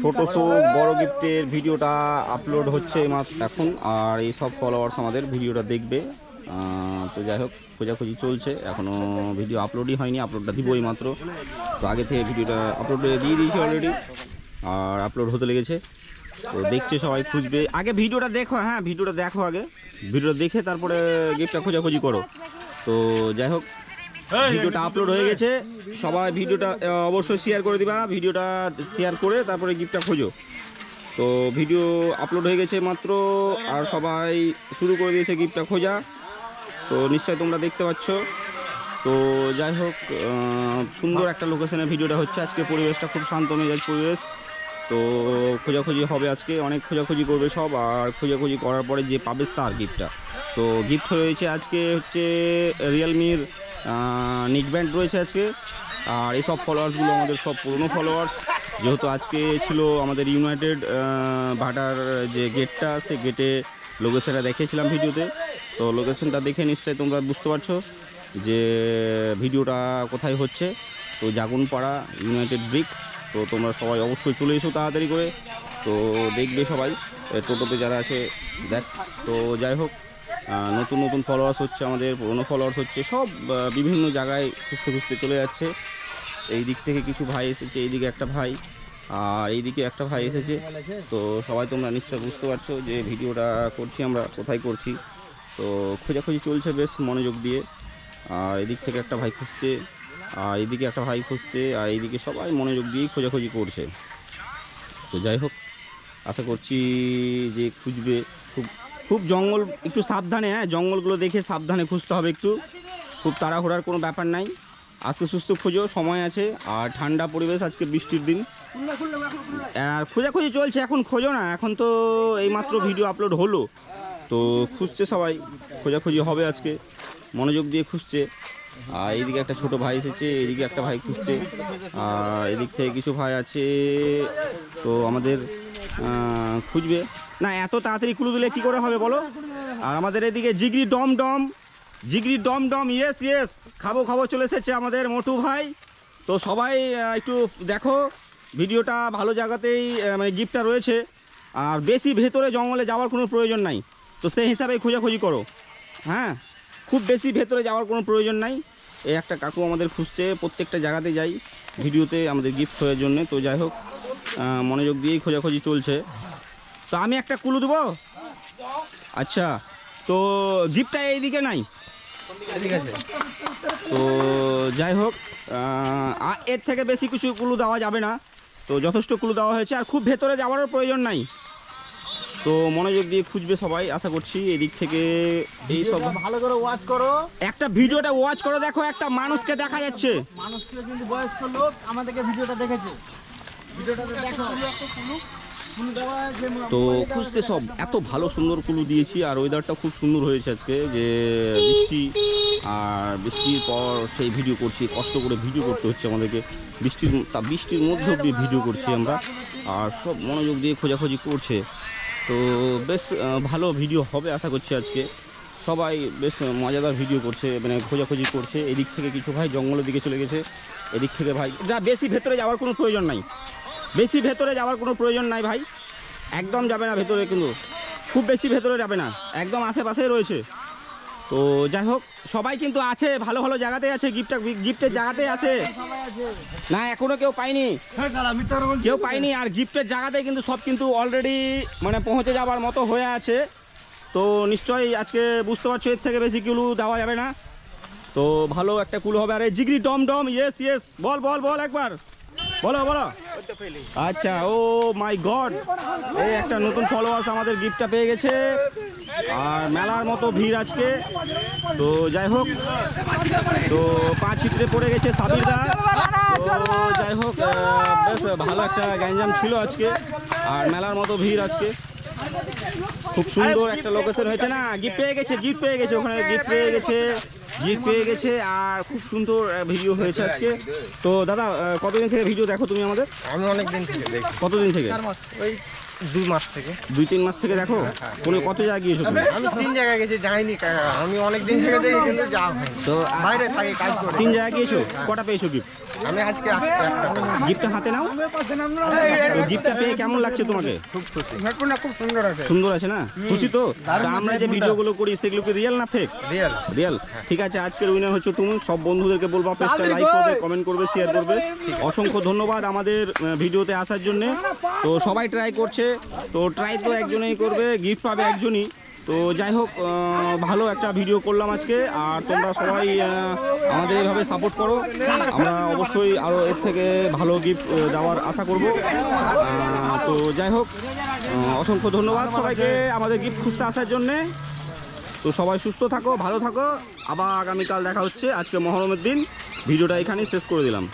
ছোট বড় গিফটের ভিডিওটা আপলোড হচ্ছে এখন, আর এই সব ফলোয়ার্স আমাদের ভিডিওটা দেখবে। তো যাই হোক, খোঁজাখুঁজি চলছে, এখনও ভিডিও আপলোডই হয়নি, আপলোডটা দিবই মাত্র। তো আগে থেকে ভিডিওটা আপলোড দিয়ে দিয়েছি অলরেডি, আর আপলোড হতে লেগেছে। তো দেখছে সবাই, খুঁজবে। আগে ভিডিওটা দেখো, হ্যাঁ ভিডিওটা দেখো, আগে ভিডিওটা দেখে তারপরে গিফটটা খোঁজাখুঁজি করো। তো যাই হোক, ভিডিওটা আপলোড হয়ে গেছে, সবাই ভিডিওটা অবশ্যই শেয়ার করে দিবা। ভিডিওটা শেয়ার করে তারপরে গিফটটা খোঁজো। তো ভিডিও আপলোড হয়ে গেছে মাত্র, আর সবাই শুরু করে দিয়েছে গিফটটা খোঁজা। তো নিশ্চয়ই তোমরা দেখতে পাচ্ছ। তো যাই হোক, সুন্দর একটা লোকেশনে ভিডিওটা হচ্ছে আজকে। পরিবেশটা খুব শান্ত মেজাজ পরিবেশ। তো খোঁজাখুঁজি হবে আজকে, অনেক খোঁজাখুঁজি করবে সব, আর খোঁজাখুঁজি করার পরে যে পাবে তার গিফটটা। তো গিফট হয়েছে আজকে হচ্ছে রিয়েলমির নিক ব্যান্ড রয়েছে আজকে। আর এইসব ফলোয়ার্সগুলো আমাদের সব পুরনো ফলোয়ার্স, যেহেতু আজকে ছিল আমাদের ইউনাইটেড ভাটার যে গেটটা, সে গেটে লোকেশনটা দেখিয়েছিলাম ভিডিওতে। তো লোকেশনটা দেখে নিশ্চয়ই তোমরা বুঝতে পারছো যে ভিডিওটা কোথায় হচ্ছে। তো জাগুনপাড়া ইউনাইটেড ব্রিক্স। তো তোমরা সবাই অবশ্যই চলে এসো তাড়াতাড়ি করে। তো দেখবে সবাই, টোটোতে যারা আছে দেখ। তো যাই হোক, নতুন নতুন ফলোয়ার্স হচ্ছে, আমাদের পুরনো ফলোয়ার্স হচ্ছে, সব বিভিন্ন জায়গায় খুঁজতে খুঁজতে চলে যাচ্ছে। এই দিক থেকে কিছু ভাই এসেছে, এইদিকে একটা ভাই, আর এইদিকে একটা ভাই এসেছে। তো সবাই তোমরা নিশ্চয় বুঝতে পারছো যে ভিডিওটা করছি আমরা কোথায় করছি। তো খোঁজাখুঁজি চলছে বেশ মনোযোগ দিয়ে। আর এদিক থেকে একটা ভাই খুঁজছে, আর এইদিকে একটা ভাই খুঁজছে, আর এইদিকে সবাই মনোযোগ দিয়েই খোঁজাখুঁজি করছে। তো যাই হোক, আশা করছি যে খুঁজবে। খুব খুব জঙ্গল, একটু সাবধানে, হ্যাঁ জঙ্গলগুলো দেখে সাবধানে খুঁজতে হবে একটু। খুব তাড়াহুড়ার কোনো ব্যাপার নাই, আস্তে সুস্থ খোঁজো, সময় আছে। আর ঠান্ডা পরিবেশ, আজকে বৃষ্টির দিন, আর খোঁজাখুঁজি চলছে। এখন খোঁজো না, এখন তো এইমাত্র ভিডিও আপলোড হলো। তো খুঁজছে সবাই, খোঁজাখুঁজি হবে আজকে, মনোযোগ দিয়ে খুঁজছে। আর এইদিকে একটা ছোট ভাই এসেছে, এদিকে একটা ভাই খুঁজছে, আর এদিক থেকে কিছু ভাই আছে। তো আমাদের খুঁজবে না, এত তাড়াতাড়ি ক্লু দিলে কী করে হবে বলো। আর আমাদের এদিকে জিগরি ডম ডম, ইয়েস ইয়েস, খাবো চলে এসেছে আমাদের মোটু ভাই। তো সবাই একটু দেখো ভিডিওটা, ভালো জায়গাতেই মানে গিফটটা রয়েছে। আর বেশি ভেতরে জঙ্গলে যাওয়ার কোনো প্রয়োজন নাই, তো সেই হিসাবে খোঁজাখুঁজি করো। হ্যাঁ, খুব বেশি ভেতরে যাওয়ার কোনো প্রয়োজন নাই। এই একটা কাকু আমাদের খুঁজছে, প্রত্যেকটা জায়গাতে যাই ভিডিওতে আমাদের গিফট হওয়ার জন্য। তো যাই হোক, মনোযোগ দিয়েই খোঁজাখুঁজি চলছে। তো আমি একটা ক্লু দেবো। আচ্ছা, তো গিফটটা এইদিকে নাই, ঠিক আছে। তো যাই হোক, এর থেকে বেশি কিছু ক্লু দেওয়া যাবে না। তো যথেষ্ট ক্লু দেওয়া হয়েছে, আর খুব ভেতরে যাওয়ারও প্রয়োজন নাই। তো মনোযোগ দিয়ে খুঁজবে সবাই, আশা করছি এদিক থেকে। এই সব ভালো করে ওয়াচ করো, একটা ভিডিওটা ওয়াচ করো, দেখো একটা মানুষকে দেখা যাচ্ছে। মানুষকে কিন্তু বয়স্ক লোক আমাদেরকে ভিডিওটা দেখেছে, ভিডিওটাতে দেখো একটা ক্লু দেওয়া যে তো খুঁজতে সব এত ভালো সুন্দর কুলু দিয়েছি। আর ওয়েদারটা খুব সুন্দর হয়েছে আজকে, যে বৃষ্টি, আর বৃষ্টির পর সেই ভিডিও করছি, কষ্ট করে ভিডিও করতে হচ্ছে আমাদেরকে, বৃষ্টির মধ্যে দিয়ে ভিডিও করছি আমরা। আর সব মনোযোগ দিয়ে খোঁজাখুঁজি করছে। তো বেশ ভালো ভিডিও হবে আশা করছি আজকে। সবাই বেশ মজাদার ভিডিও করছে, মানে খোঁজাখুঁজি করছে। এদিক থেকে কিছু ভাই জঙ্গলের দিকে চলে গেছে, এদিক থেকে ভাই, না বেশি ভেতরে যাওয়ার কোনো প্রয়োজন নাই, বেশি ভেতরে যাওয়ার কোনো প্রয়োজন নাই ভাই, একদম যাবে না ভেতরে, কিন্তু খুব বেশি ভেতরে যাবে না, একদম আশেপাশেই রয়েছে। তো যাই হোক, সবাই কিন্তু আছে, ভালো ভালো জায়গাতেই আছে, গিফটের জায়গাতেই আছে। না এখনো কেউ পাইনি, কেউ পাইনি। আর গিফটের জায়গাতে কিন্তু সব কিন্তু অলরেডি মানে পৌঁছে যাবার মতো হয়ে আছে। তো নিশ্চয়ই আজকে বুঝতে পারছো, এর থেকে বেশি ক্লু দেওয়া যাবে না। তো ভালো একটা ক্লু হবে। আর এই জিগরি ডম, ইয়েস ইয়েস, বল একবার, বলো। আচ্ছা, ও মাই গড, এই একটা নতুন ফলোয়ার্স আমাদের গিফটটা পেয়ে গেছে। আর মেলার মতো ভিড় আজকে। তো যাই হোক, তো 5 ছিটরে পড়ে গেছে সাবিরদা। তো যাই হোক, বেশ ভালো একটা গ্যাঞ্জাম ছিল আজকে, আর মেলার মতো ভিড় আজকে। খুব সুন্দর একটা লোকেশন হয়েছে না, গিফট পেয়ে গেছে ওখানে, গিফট পেয়ে গেছে। আর খুব সুন্দর ভিডিও হয়েছে আজকে। তো দাদা, কতদিন থেকে ভিডিও দেখো তুমি আমাদের? আমি অনেক দিন থেকে দেখি। কতদিন থেকে? 4 মাস, ওই 2 মাস থেকে। 2-3 মাস থেকে দেখো? কোনো কত জায়গায় গিয়েছো তুমি? আমি 3 জায়গায় গেছি, যাইনি। আমি অনেক দিন থেকে দেখি কিন্তু যাওয়া হয়নি। তো বাইরে থাকি, কাজ করি। 3 জায়গায় গিয়েছো? কটা পেয়েছো গিফট? আমি আজকে গিফটটা হাতে নাও। তো গিফটটা পেয়ে কেমন লাগছে তোমাকে? খুব খুশি। খুব সুন্দর আছে। সুন্দর আছে না? খুশি তো? তা আমরা যে ভিডিওগুলো করি সেগুলো কি রিয়েল না ফেক? রিয়েল। রিয়েল। ঠিক আছে, আজকের উইনার হচ্ছে তুমি। সব বন্ধুদেরকে বলবা পেজটা লাইক করবে, কমেন্ট করবে, শেয়ার করবে। অসংখ্য ধন্যবাদ আমাদের ভিডিওতে আসার জন্য। তো সবাই ট্রাই করছে, তো ট্রাই তো একজনেই করবে, গিফট পাবে একজনই। তো যাই হোক, ভালো একটা ভিডিও করলাম আজকে। আর তোমরা সবাই আমাদের এভাবে সাপোর্ট করো। আমরা অবশ্যই আরও এর থেকে ভালো গিফট দেওয়ার আশা করব। তো যাই হোক, অসংখ্য ধন্যবাদ সবাইকে আমাদের গিফট খুঁজতে আসার জন্যে। তো সবাই সুস্থ থাকো, ভালো থাকো। আবার আগামীকাল দেখা হচ্ছে। আজকে মহরমের দিন। ভিডিওটা এখানেই শেষ করে দিলাম।